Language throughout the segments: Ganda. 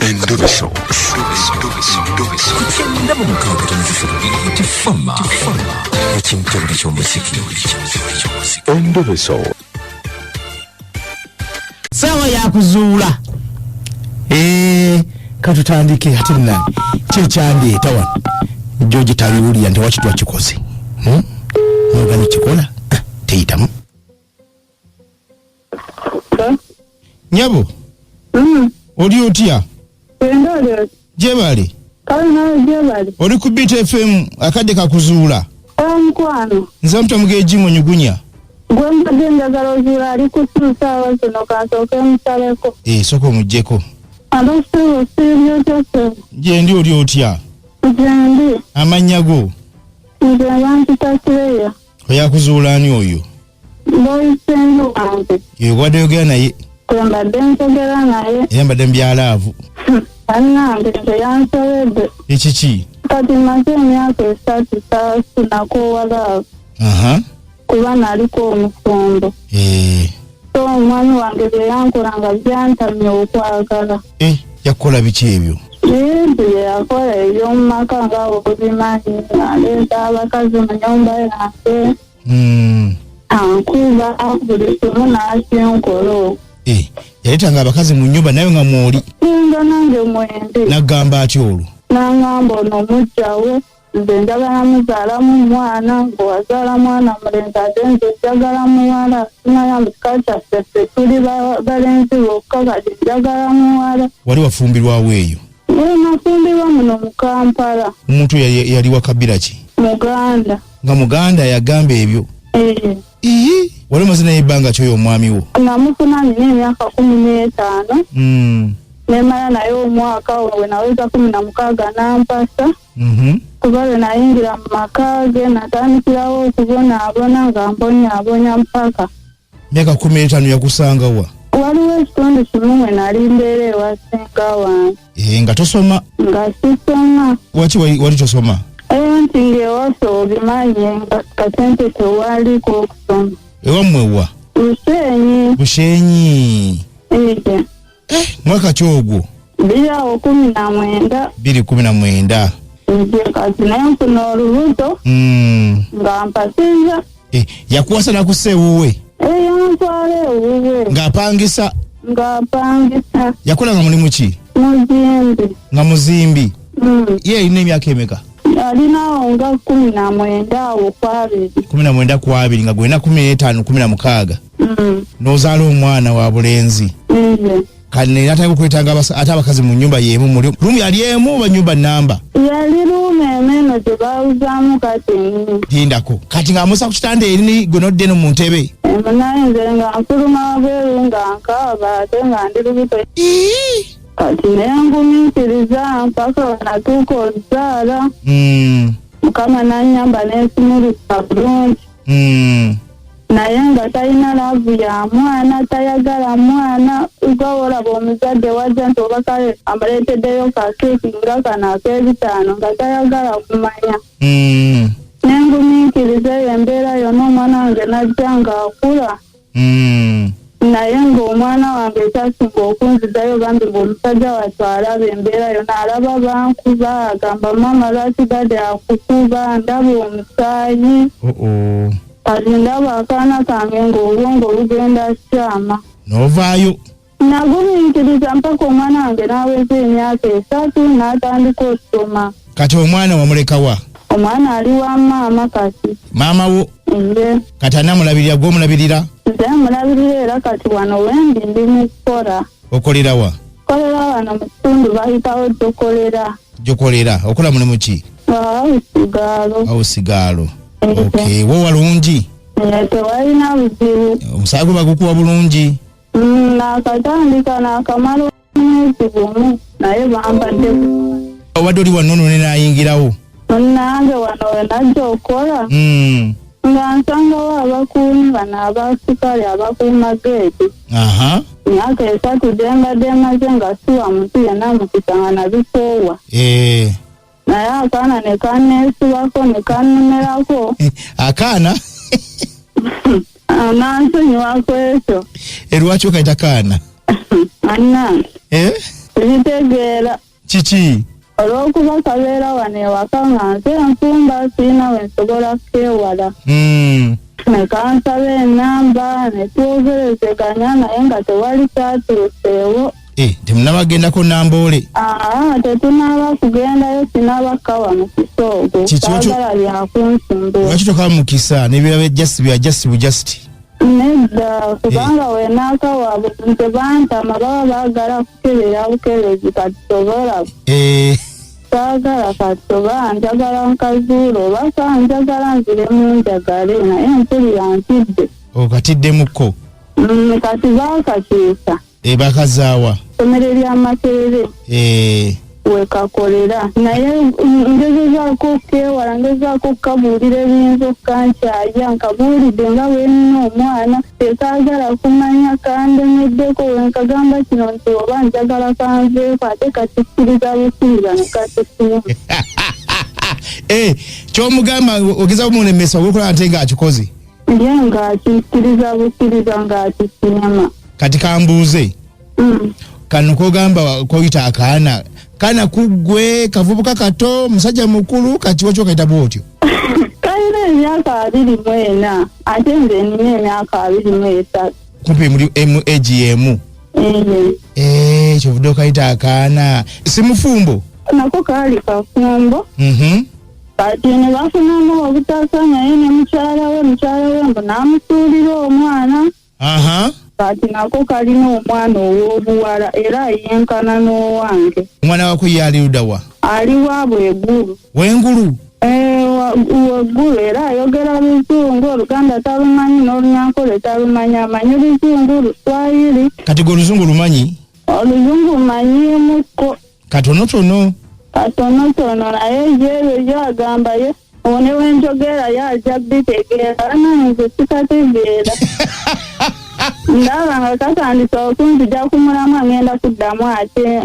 Endobeso. Kutenda mu mukaaga tifama. Ekintu eky'omuziki. Endobeso. Sawa ya kuzuula. Katutandike ate nani. Kyechandi tawa. George Taliwuli ante wakitwa kikoze. Mwagani kikola. Teitamu. Nyabo. Oli otya? Ndole. Jebali. Kana jebali. Oli ku Beat FM akadde kakuzuula. Mkwano. Nze mutamugeji mu nyugunya. Gwemba denda galozula ali kususa wasono kasoke msaleko. Soko mujjeko. Abaso siryo kyose. Je ndi oli otya? Ndi. Amannya go. Nze abantu takireya. Oyakuzuula ani oyo? Boy sendu ante. Yegwadde yogera naye. Kwemba densogera naye. Yambadde mbyalaavu. Anange yansobedde. Ekiki? Kati maze emyaka esatu sinako wala. Kuba naliko omusombo. So omwami wange bye yankolanga byantamye okwagala. Yakola biki ebyo? Ebyo yakola eby'omumaka ng'abo kubimanyi aleeta abakazi mu nnyumba yange. Ankuba buli kimu n'akinkola. Yaleetanga abakazi mu nnyumba naye nga mwoli. Nga nange mwende. N'agamba atya olwo? N'angamba ono omujjawe nze njagala muzaalamu mwana ng'owazaala mwana mulenzi ate nze njagala muwala simanya mu kika kyaffe ffe tuli balenzi bokka kati njagala muwala. Wali wafumbirwawo eyo? Nafumbirwa muno mu Kampala. Omuntu yali wa kabira ki? Muganda. Nga Muganda yagamba ebyo? Wali omaze naye ebbanga kyoyo omwami wo? Namufuna nina emyaka 15. Nemala naye omwaka we naweza 16 nampasa. Kuba lwe nayingira mu maka ge natandikirawo okubonaabona nga mbonyaabonya mpaka. Myaka 15 yakusanga wa? Waliwo ekitundu kimu mwe nali mbeera ewa ssenga wange. Nga tosoma? Nga sisoma. Waki wali tosoma? Nti ng'ewaffe obimanye nga katente tewaliko okusoma. Ewammwe wa? Bushenyi. Mwaka ki ogwo? 2019. 2019. Kati naye nfuna olubuto. Nga mpasiza. Yakuwasa nakussa ewuwe? Yantwala ewuwe. Ng'apangisa? Ng'apangisa. Yakolanga mulimu ki? Muzimbi. Nga muzimbi? Ye alina emyaka emeka? Alinawo nga 19 awo kwabiri. 19 kwabiri nga gwena 15 16. N'ozaala omwana wa bulenzi. Kane nataka kwetanga ate abakazi mu nyumba yemu muri room yali emu ba nyumba namba. Yali room emeno tebawuzamu kati. Tindako. Kati nga musa ku kitande eri gonodde no mu ntebe. Nayenze nga nkuluma beru nga nkaba ate nga ndi lubuto. Kati nengumiikiriza mpaka natuuka oluzaala. Mukama nanyamba n'ensumulusa bulungi. Naye nga talina laavu ya mwana tayagala mwana ugawolaba omuzadde wajja nti oba kale amaleeteddeyo kakeeki nga kano ak'ebitaano nga tayagala kumanya. Nengumiikiriza eyo embeera yonna omwana wange najja ng'akula. Naye ng'omwana wange ekyasinga okunzizayo bambi ng'omusajja wattu alaba embeera yonna alaba bankuba agamba mama lwaki gadde akukuba ndaba omusaayi. Kati ndaba akaana kange ng'obwongo bugenda kyama. N'ovaayo? Nagumiikiriza mpaka omwana wange n'aweza emyaka 3 n'atandika okusoma. Kati omwana wamuleka wa? Omwana ali wa maama kati. Maama wo? Kati anamulabirira gw'omulabirira? Nze mulabirira era kati wano wendi ndi mu kukola. Okolera wa? Kolera wano mu kitundu bayitawo Jokolera. Jokolera okola mulimu ki? Awusigaalo. Okay, wo walungi? Tewalina buzibu. Omusaala gwe bagukuwa bulungi? Nakatandika nakamala omwezi gumu naye bampadde. Obadde oli wano n'ayingirawo? Nange wano we najja okukola. Nga nsangawo abakuumi bano abasikale abakuuma geeti. Myaka 3 gyembadde maze nga siwa muntu yenna mukisa nga nabikoowa. Naye akaana ne kanneesibako ne kannumerako. Akaana? Nansonyiwako ekyo. Lwaki okayita kaana? Anna. Sibitegeera. Kiki? Olw'okuba kabeera wano ewaka nga nze nfumba sirina we nsobola kwewala. Ne kansaba ennamba ne twogerezeganya naye nga tewali kyatuuseewo. Temunabagendako Namboole? Tetunaaba kugendayo, sinabakka mu kisoogo. Saagala byakunsumbula. Lwaki toka mu kisa n'ebirala bya just bujasti? Nedda, kubanga wenaaka waabwe nze bantama baba baagala kukebera bukebezi kati tobola. Saagala kati oba njagala nkazuula oba kanjagala nziremu njagale naye mpulira ntidde. Okatiddemukko? Kati baakakiisa. Bakazaawa? Ssomero lya Makerere. Wekakolera naye ngezezaako okewala, ngezezaako okukabuulira ebiyinza okukankyaya, nkabuulidde nga bwenina omwana tekaagala kumanya kandemeddeko wenkagamba kino nti oba njagala kanveeko ate katikkiriza bukkiriza ne katikkiriza. Kyomugamba ogeza kumulemesa olwokola ate ng'akikoze? Ye ng'akikkiriza bukkiriza ng'akikinyama. Kati kambuuze. Kano kogamba koyita akaana. Kana kugwe kavubuka kato musajja mukulu kati wacho kaita bwotyo. Kalina emyaka 24 ate nze nina emyaka 23. Kumpe muri AGM. Chovudo kaita akaana. Simufumbo? Nako kali kafumbo. Kati ne bafunamu obutasanya yene mukyala we mbu namusuulira omwana. Kati nako kalina omwana ow'obuwala era yenkana n'owange. Omwana wako yali ludawa? Ali wa Bwegulu. Wengulu? Wegulu era ayogera Luzungu, Oluganda talumanyi n'Olunyankole talumanyi, amanyi Luzungu, Luswayiri. Kati gwe Oluzungu lumanyi? Oluzungu manyiemuko. Katonotono? Katonotono naye yeebyo gyagamba ye one wenjogera yajja bitegeera nange sikategeera. Ndaba nga katandisa okunzija kumulamu agenda kuddamu ate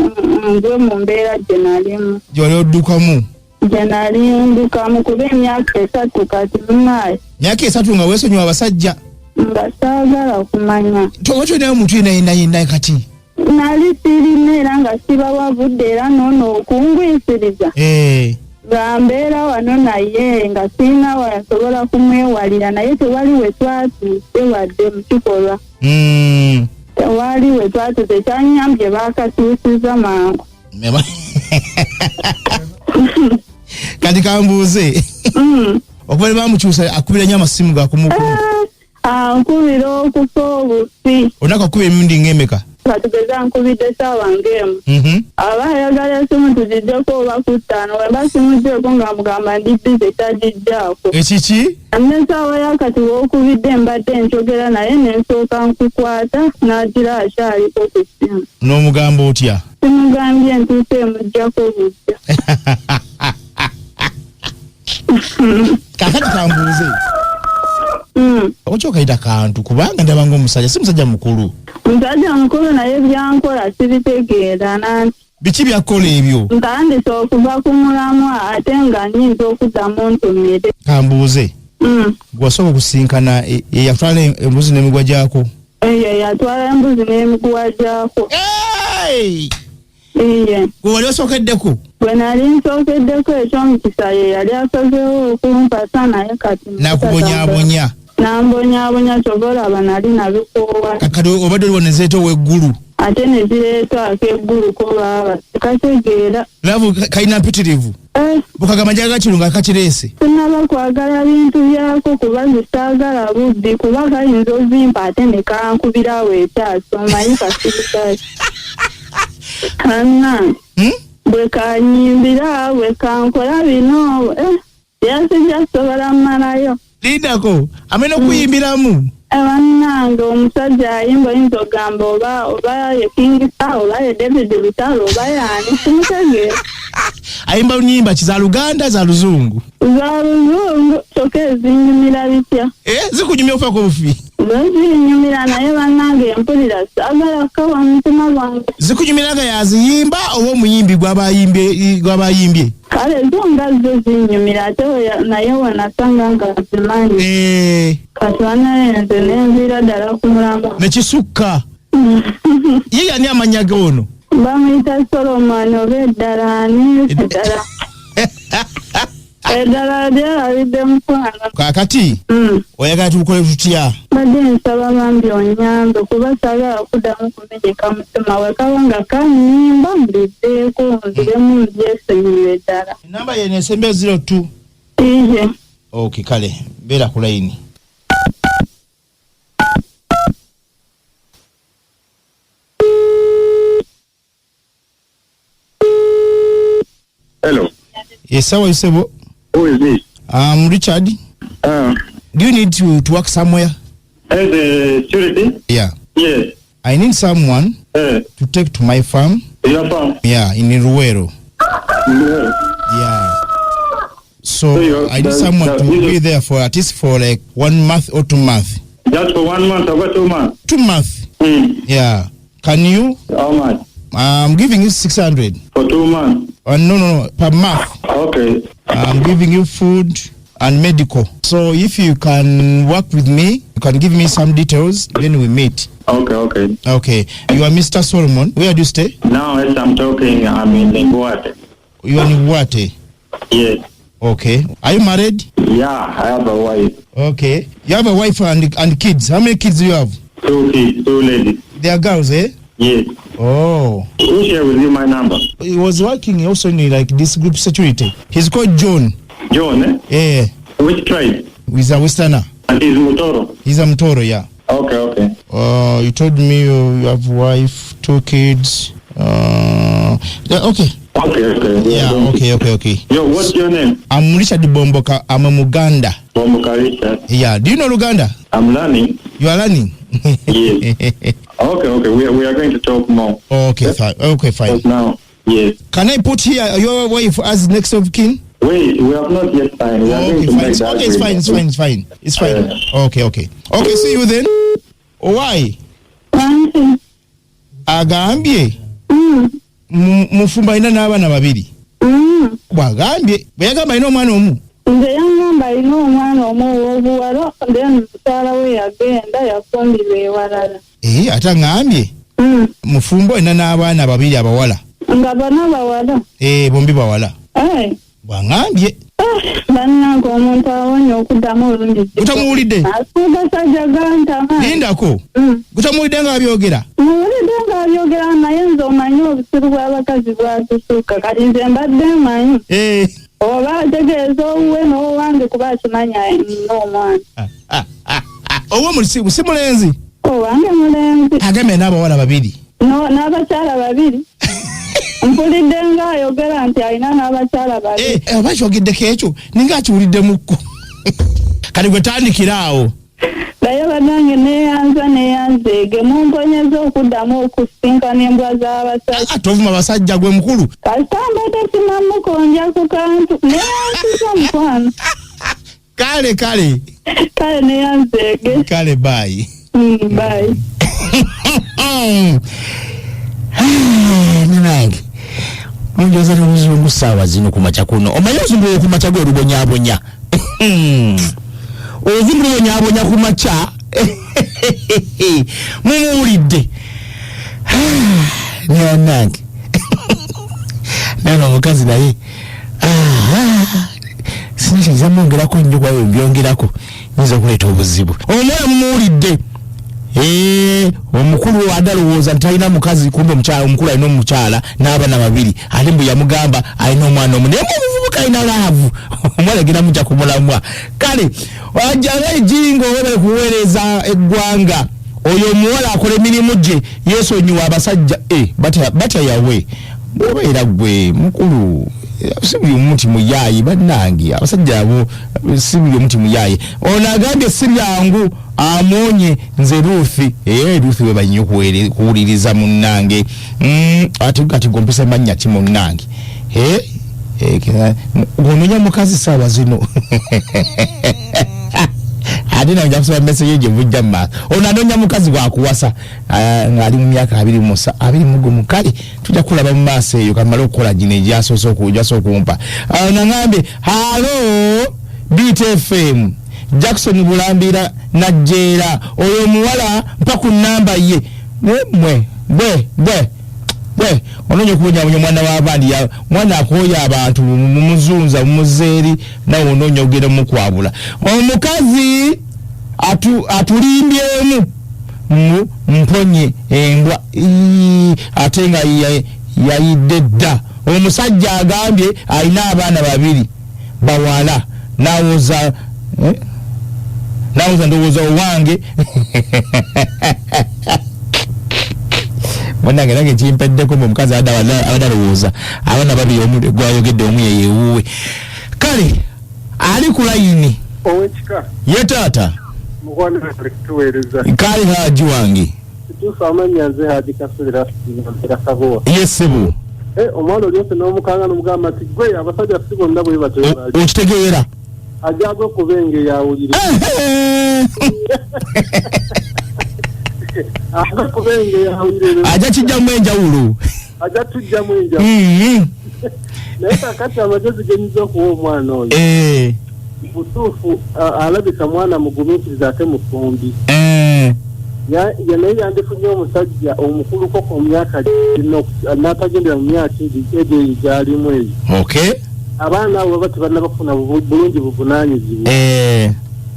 nzwe mu mbeera gye nalimu. Gy'oli oddukamu? Gye nali ndukamu kuba emyaka 3 kati munaye. Myaka 3 nga weesonyiwa abasajja? Nga saagala kumanya. Waki naye omuntu yenna kati? Nali sirina era nga sibawa budde era noono okungwisiriza. Nga mbeera wano naye nga sirina wansobola kumwewalira naye tewali we twatuuse wadde mu kikolwa. Tewali we twatuuse kyanyambye baakatuusiza mangu. Kati kambuuze okuba bamukyusa akubira nnyo amasimu gakumukulu? Nkubira okufa obufi. Olunaku akuba emirundi ng'emeka? Katugeza nkubidde essaawa ng'emu. Aba ayagala esimu tugiddeko oba ku 5 weba simugyeko nga mugamba ndi bize tagijjaako. Ekiki? N'essaawa yakati w'okubidde mbadde njogera naye ne nsooka nkukwata n'agira akyaliko ku ssimu. N'omugamba otya? Simugambye ntuuse emuggyako bujja. Kakati kambuuze. Oki okayita kantu kubanga ndaba ng'omusajja si musajja mukulu? Musajja mukulu naye byankola sibitegeera nanti. Biki byakkola ebyo? Ntandise okuva ku mulamwa ate nga nnyinza okuddamu ntumire. Kambuuze. Gwasooka okusinkana yatwala embuzi n'emigwa gyako? Yatwala embuzi n'emiguwa gyako. Gwe wali osookeddeko? Bwe nali nsookeddeko eky'omukisa ye yali asazeewo okumpasa naye kati nakubonyaabonya? Nambonyaabonya kyova olaba nali nabikoowa. Kati obadde oliwo ne zireeta ow'eggulu? Ate ne zireeta ak'eggulu ko baba tekategeera. Laavu kalina mpitirivu? Bukagamba njaga kirungo akakireese? Sinaba kwagala bintu byako kuba zisaagala buddi kuba kayinza ozimpa ate ne kankubirawo ekyaso omanyi kasirikaki. Bwe kanyimbira bwe kankola bino yasijja sobola mmalayo. Lindako amena okuyimbiramu? Bannange omusajja ayimba oyinza ogamba oba ye King Star oba ye David Lutalo oba yaani simutegeera. Ayimba nyimba ki za Luganda za Luzungu? Za Luzungu kyokka ezinyumira bitya? Zikunyumya okufa bufi? Zinyumira naye bannange mpulira saagala kukawa mutima gwange. Zikunyumiraga yaziyimba oba omuyimbi gw'abayimbye? Kale zonga zo zinyumira ate naye wanasanga nga zimanyi. Kati wanaye nze nenviira ddala ku mulambo. Nekisukka? Ye yani amanya gono? Bamuyita Solomon oba eddala ani eddala. Eddala lyalabidde mukwano. Kaakati oyagala tukole tutya? Badde nsaba bambi onyambe kuba saagala kuddamu kumenyeka mutima we kaba nga kannimba mbiddeeko nziremu ndyesonyiwe eddala. Enamba ye nesembe 02. Ije. Okay, kale beera ku layini. Hello. Yes, how are you, Sebo? Who is this? Richard. Do you need to work somewhere? As a security? Yeah. Yes. I need someone to take to my farm. Your farm? Yeah, in Ruwero. Yeah. Yeah. So I need someone to be there for at least for like 1 month or 2 months. Just for 1 month or 2 months? 2 months. Yeah. Can you? How much? I'm giving you 600. For 2 months? No, per month. Okay. I'm giving you food and medical. So if you can work with me, you can give me some details, then we meet. Okay. Okay. You are Mr. Solomon. Where do you stay? Now as I'm talking, I'm in Nguate. You are in Nguate? Yes. Okay. Are you married? Yeah, I have a wife. Okay. You have a wife and kids. How many kids do you have? 2 kids, 2 ladies. They are girls, eh? Yes. Oh. Who share with you my number? He was working also in like this group security. He's called John. John, eh? Yeah. Which tribe? He's a Westerner. And he's Mutoro? He's a Mutoro, yeah. Okay. You told me you have wife, 2 kids. Yeah, okay. Okay. Yeah, okay. Yo, what's your name? I'm Richard Bomboka. I'm a Muganda. Bomboka Richard. Yeah. Do you know Luganda? I'm learning. You are learning? Yes. Okay. We are going to talk more. Okay, fine. But now, yes. Can I put here your wife as next of kin? Wait, we have not yet signed. We are going to make that. Okay, it's fine. Okay. Okay, see you then. Why? Agambye. Mufumba ina n'abaana babiri. Bwagambye bweyagamba ina omwana omu. Nze yangamba ina omwana omu ow'obuwala then mukyala we yagenda yafumbirwa ewalala. Ate ngambye mufumba ina n'abaana babiri abawala. Nga bana bawala? Bombi bawala. Bwangambye. Bannange omuntu awonye okuddamu olungi. Gutamuwulidde? Agasajja gantama. Lindako. Gutamuwulidde ng'abyogera? Muwulidde ng'abyogera naye nze omanyi obusiru bw'abakazi bwatusuuka kati nze mbadde mmanyi. Oba ategeeza owuwe n'owange kuba akimanya n'omwana. Ow'omusibu si mulenzi? Owange mulenzi. Agambye n'abawala babiri. N'abakyala babiri. Mpulidde ng'ayogera nti alina n'abakyala babiri. Oba kyogeddeko ekyo ninga akiwuliddemukko. Kati gwe tandikira awo. Naye bannange neeyanzeege mumponyeza okuddamu okusinkana embwa z'abasajja. Tovuma basajja gwe mukulu. Kasamba tesimamukonja ku kantu neyanziza mukwano. Kale neyanzeege. Kale bye. Bye. Nange onjoza n'obuzungu ssaawa zino ku makya kuno omanyi ozungu ku makya gwe olubonyaabonya ozungu lubonyaabonya ku makya mumuwulidde nange omukazi naye sinakiriza mwongerako nnyo kwayo mbyongerako nyinza okuleeta obuzibu omuwala mumuwulidde omukulu adalowooza nti alina mukazi kumbe omukyala omukulu alina omukyala n'abaana babiri ate mbu yamugamba alina omwana omu naye omuvubuka alina laavu omwana genda mujja kumulamwa kale wajjanga ejingo webale kuweereza eggwanga oyo omuwala akola emirimu gye yeesonyiwa abasajja batya yawe bwobeera gwe mukulu si buli omu nti muyaayi bannange abasajja abo si buli omu nti muyaayi ono agambye si byangu amonye nze Ruthi Ruthi we banyo kuwuliriza munnange ati gompesa mannya ki munnange gononya mukazi sawa zino adina nja kusaba message je vujja ma ono anonya mukazi wa kuwasa ngali mu myaka 20 kale tujja kulaba mu maaso eyo kamala okukola gine jasoso kumpa nangambe halo BTFM Jackson Bulambira najera oyo muwala mpaku namba ye mwe ononye kubonyabonya mwana w'abandi mwana akoya abantu mumuzunza mumuzeeri nawe ononye ogenda mukwabula omukazi atulimbyemu mponye embwa ate nga yayidde dda omusajja agambye alina abaana babiri bawala nawoza ndowooza owange mwanange nange kimpeddeko omukazi abadalowooza abaana babiri gwayogedde omu yeyewuwe kale ali ku layini owekika ye taata mukwana tuweereza kale haji wange kituufu amanya nze haji kasulira kasabowa yesebo omwana olyose n'omukanga n'omugamba nti gwe abasajja si bonna bwe batebali okitegeera ajagwe okubenge yawulire kubenge yawulire aja kijjamu enjawulo aja tujjamu enjawulo naye kakati amagezi genyiza okuwa omwana oyo butuufu alabika mwana mugumiikiriza ate mufumbi naye yandifunye omusajja omukuluko ku myaka n'atagendera mu myaka egyo gyalimu eyo abaana abo baba tebannabafuna bulungi buvunaanyizibwa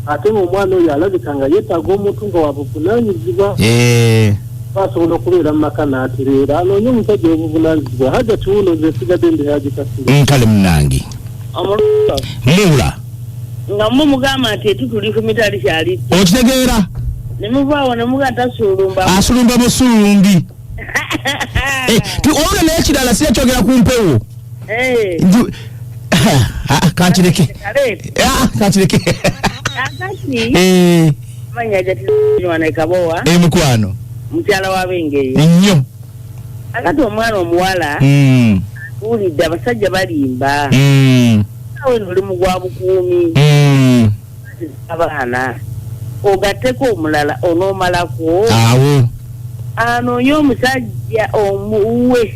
ate omwana oyo alabika nga yeetaaga omuntu nga wabuvunaanyizibwa basobola okubeera mu maka n'atereera anoonye omusajja obuvunaanyizibwa haja kiwundo nze esigadde ndi haji kasiri nkale munange muula nga mugamba nti etutuli ku mitali kyali okitegeera ne muvaawo ne mugata asulumba busulumbi olwo naye ekirala siyakyogera ku mpewo kankireke manya jatiwana Kabowa mukwano mukyala w'abengeyo nnyo akati omwana omuwala ulidde abasajja balimba nawe noli mugwa bukuumi abaana ogatteko omulala onoomalako awo anoonye omusajja omuwe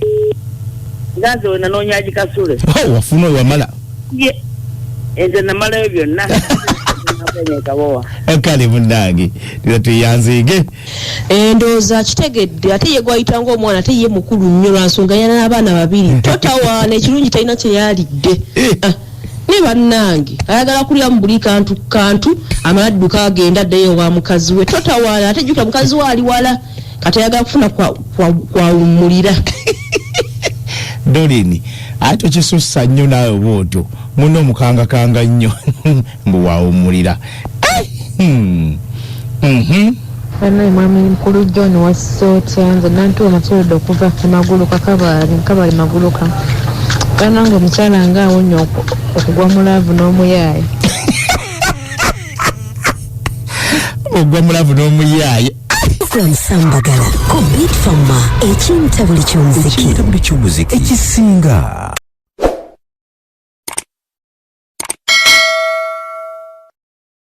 nga nze we nanoonya gikasule wafuna oyo wamala nze namalayo byonna Kabowa kale munnange tira tuyanzige endowooza kitegedde ate ye gwayitanga omwana ate ye mukulu nnyo lwa nsonga yana n'abaana babiri totawaana ekirungi talina kye yalidde ne bannange ayagala kulya mu buli kantu amala adduka agenda addeyo wa mukazi we totawaana ate jjuka mukazi we ali wala kati ayagala kufuna kwawummulira Dolini ate kisussa nnyo naawe bwotyo muno omukangakanga nnyo mbu waawummulira Banaye mwami mukulu John Wasota nze nantuwa Matilda okuva ku magulu kabali maguluka kananga omukyala nga awonye okugwa mu laavu n'omuyaaye ogwa mu laavu n'omuyaaye from Sambagala ku Beat Farmer ekinta buli ky'omuziki ekisinga